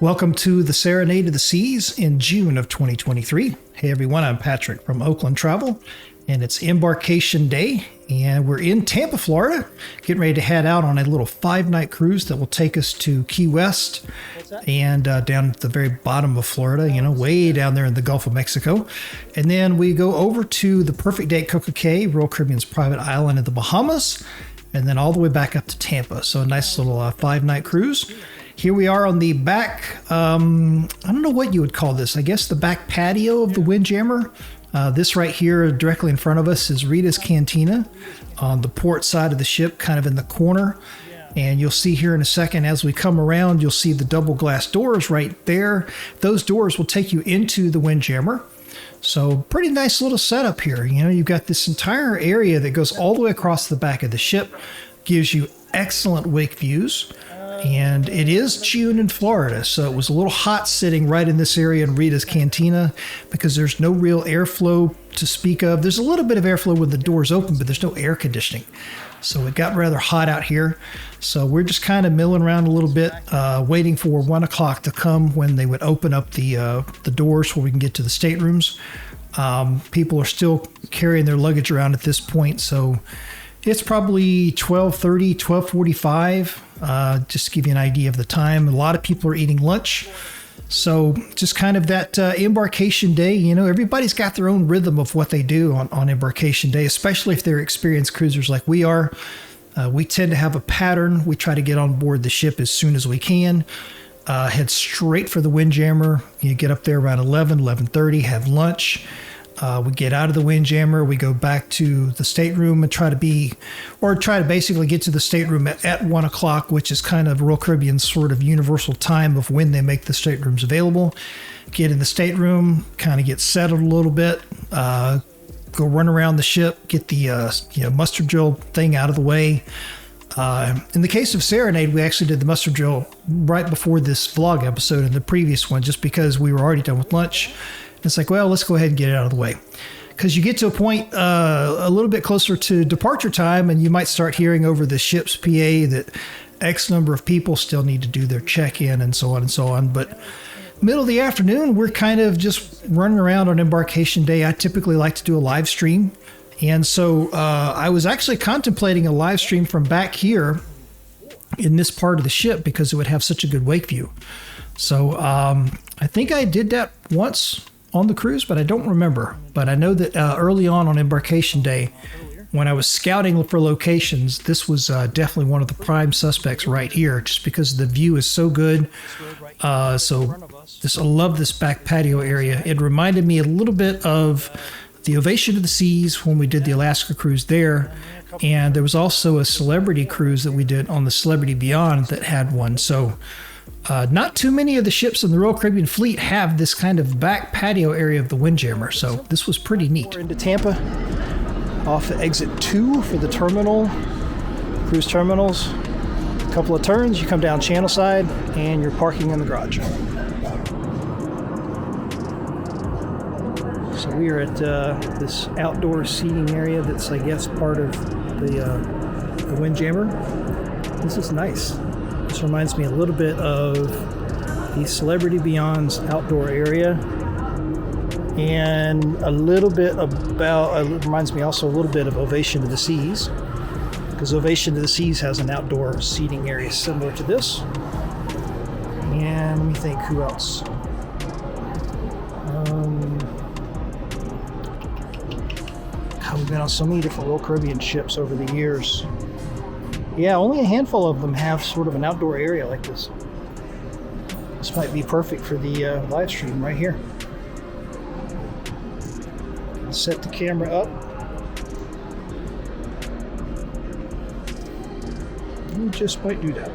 Welcome to the Serenade of the Seas in June of 2023. Hey everyone, I'm Patrick from Oakland Travel, and it's embarkation day, and we're in Tampa, Florida, getting ready to head out on a little 5-night cruise that will take us to Key West and down at the very bottom of Florida, way down there in the Gulf of Mexico. And then we go over to the Perfect Day Coco Cay, Royal Caribbean's private island in the Bahamas, and then all the way back up to Tampa. So a nice little 5-night cruise. Here we are on the back, I don't know what you would call this. I guess the back patio of the Windjammer. This right here directly in front of us is Rita's Cantina on the port side of the ship, kind of in the corner. And you'll see here in a second, as we come around, you'll see the double glass doors right there. Those doors will take you into the Windjammer. So pretty nice little setup here. You've got this entire area that goes all the way across the back of the ship, gives you excellent wake views. And it is June in Florida, so it was a little hot sitting right in this area in Rita's Cantina because there's no real airflow to speak of. There's a little bit of airflow when the doors open, but there's no air conditioning. So it got rather hot out here. So we're just kind of milling around a little bit, waiting for 1 o'clock to come when they would open up the doors where we can get to the staterooms. People are still carrying their luggage around at this point, so it's probably 12:30, 12:45. Just to give you an idea of the time. A lot of people are eating lunch. So just kind of that embarkation day, everybody's got their own rhythm of what they do on embarkation day, especially if they're experienced cruisers like we are. We tend to have a pattern. We try to get on board the ship as soon as we can. Head straight for the Windjammer. You get up there around 11:30, have lunch. We get out of the Windjammer, we go back to the stateroom and try to basically get to the stateroom at 1 o'clock, which is kind of Royal Caribbean's sort of universal time of when they make the staterooms available. Get in the stateroom, kind of get settled a little bit, go run around the ship, get the mustard drill thing out of the way. In the case of Serenade, we actually did the mustard drill right before this vlog episode and the previous one, just because we were already done with lunch. It's like, well, let's go ahead and get it out of the way. Because you get to a point a little bit closer to departure time, and you might start hearing over the ship's PA that X number of people still need to do their check-in and so on and so on. But middle of the afternoon, we're kind of just running around on embarkation day. I typically like to do a live stream. And so I was actually contemplating a live stream from back here in this part of the ship because it would have such a good wake view. So I think I did that once on the cruise, but I don't remember. But I know that early on embarkation day, when I was scouting for locations, this was definitely one of the prime suspects right here, just because the view is so good. I love this back patio area. It reminded me a little bit of the Ovation of the Seas when we did the Alaska cruise there. And there was also a celebrity cruise that we did on the Celebrity Beyond that had one. So not too many of the ships in the Royal Caribbean fleet have this kind of back patio area of the Windjammer, so this was pretty neat. We're into Tampa, off at exit 2 for the terminal, cruise terminals. A couple of turns, you come down channel side, and you're parking in the garage. So we are at this outdoor seating area that's, I guess, part of the Windjammer. This is nice. This reminds me a little bit of the Celebrity Beyond's outdoor area, and it reminds me also a little bit of Ovation of the Seas, because Ovation of the Seas has an outdoor seating area similar to this. And let me think, who else? We've been on so many different Royal Caribbean ships over the years. Yeah, only a handful of them have sort of an outdoor area like this. This might be perfect for the live stream right here. Set the camera up. You just might do that.